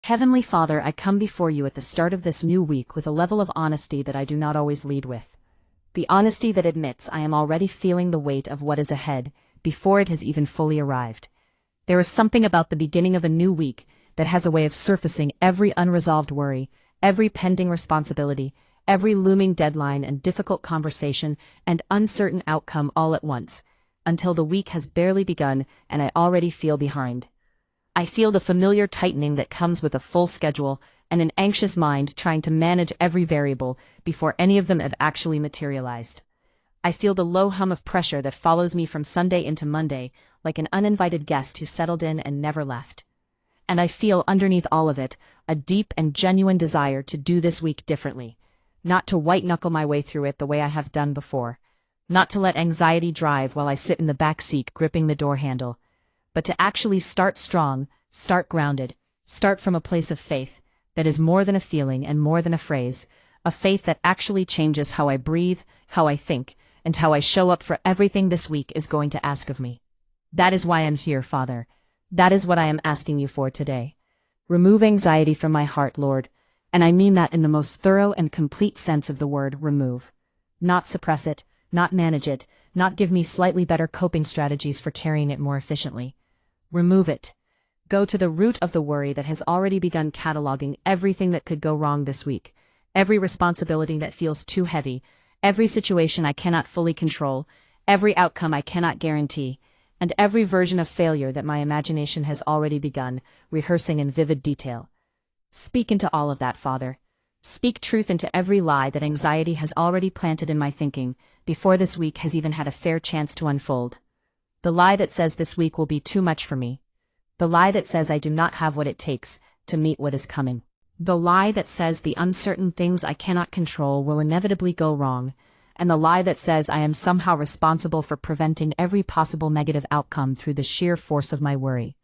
Heavenly Father, I come before you at the start of this new week with a level of honesty that I do not always lead with. The honesty that admits I am already feeling the weight of what is ahead, before it has even fully arrived. There is something about the beginning of a new week that has a way of surfacing every unresolved worry, every pending responsibility, every looming deadline and difficult conversation and uncertain outcome all at once, until the week has barely begun and I already feel behind. I feel the familiar tightening that comes with a full schedule and an anxious mind trying to manage every variable before any of them have actually materialized. I feel the low hum of pressure that follows me from Sunday into Monday, like an uninvited guest who settled in and never left. And I feel underneath all of it, a deep and genuine desire to do this week differently. Not to white-knuckle my way through it the way I have done before. Not to let anxiety drive while I sit in the back seat gripping the door handle. But to actually start strong, start grounded, start from a place of faith that is more than a feeling and more than a phrase, a faith that actually changes how I breathe, how I think, and how I show up for everything this week is going to ask of me. That is why I'm here, Father. That is what I am asking you for today. Remove anxiety from my heart, Lord, and I mean that in the most thorough and complete sense of the word remove. Not suppress it, not manage it, not give me slightly better coping strategies for carrying it more efficiently. Remove it. Go to the root of the worry that has already begun cataloging everything that could go wrong this week, every responsibility that feels too heavy, every situation I cannot fully control, every outcome I cannot guarantee, and every version of failure that my imagination has already begun rehearsing in vivid detail. Speak into all of that, Father. Speak truth into every lie that anxiety has already planted in my thinking before this week has even had a fair chance to unfold. The lie that says this week will be too much for me. The lie that says I do not have what it takes to meet what is coming. The lie that says the uncertain things I cannot control will inevitably go wrong, and the lie that says I am somehow responsible for preventing every possible negative outcome through the sheer force of my worry.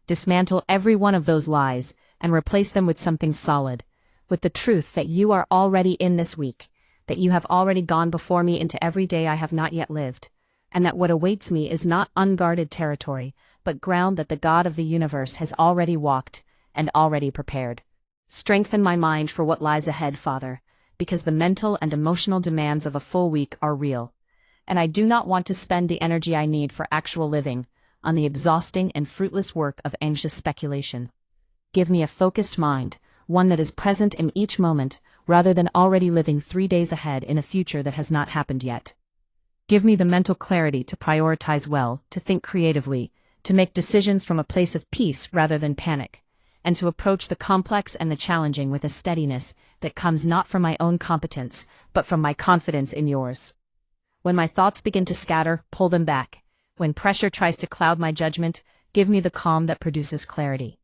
Dismantle every one of those lies and replace them with something solid, with the truth that you are already in this week, that you have already gone before me into every day I have not yet lived, and that what awaits me is not unguarded territory, but ground that the God of the universe has already walked and already prepared. Strengthen my mind for what lies ahead, Father, because the mental and emotional demands of a full week are real, and I do not want to spend the energy I need for actual living on the exhausting and fruitless work of anxious speculation. Give me a focused mind, one that is present in each moment, rather than already living 3 days ahead in a future that has not happened yet. Give me the mental clarity to prioritize well, to think creatively, to make decisions from a place of peace rather than panic, and to approach the complex and the challenging with a steadiness that comes not from my own competence, but from my confidence in yours. When my thoughts begin to scatter, pull them back. When pressure tries to cloud my judgment, give me the calm that produces clarity.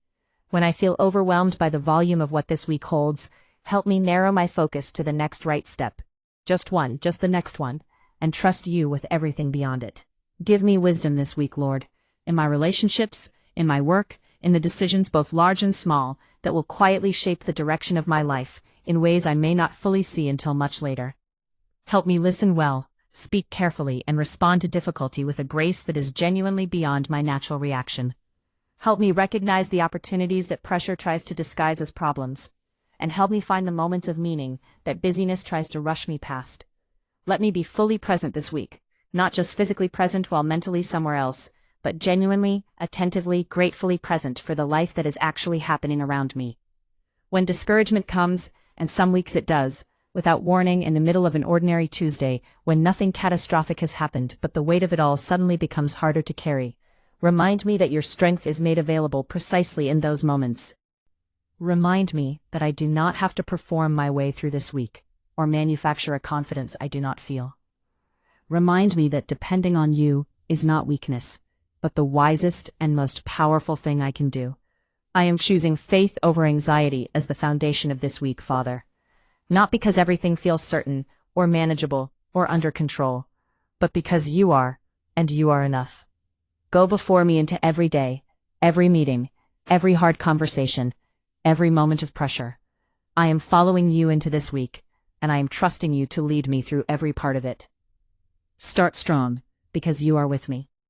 When I feel overwhelmed by the volume of what this week holds, help me narrow my focus to the next right step. Just one, just the next one, and trust you with everything beyond it. Give me wisdom this week, Lord, in my relationships, in my work, in the decisions both large and small that will quietly shape the direction of my life in ways I may not fully see until much later. Help me listen well, speak carefully, and respond to difficulty with a grace that is genuinely beyond my natural reaction. Help me recognize the opportunities that pressure tries to disguise as problems, and help me find the moments of meaning that busyness tries to rush me past. Let me be fully present this week, not just physically present while mentally somewhere else, but genuinely, attentively, gratefully present for the life that is actually happening around me. When discouragement comes, and some weeks it does, without warning in the middle of an ordinary Tuesday, when nothing catastrophic has happened but the weight of it all suddenly becomes harder to carry, remind me that your strength is made available precisely in those moments. Remind me that I do not have to perform my way through this week, or manufacture a confidence I do not feel. Remind me that depending on you is not weakness, but the wisest and most powerful thing I can do. I am choosing faith over anxiety as the foundation of this week, Father. Not because everything feels certain, or manageable, or under control, but because you are, and you are enough. Go before me into every day, every meeting, every hard conversation, every moment of pressure. I am following you into this week, and I am trusting you to lead me through every part of it. Start strong, because you are with me.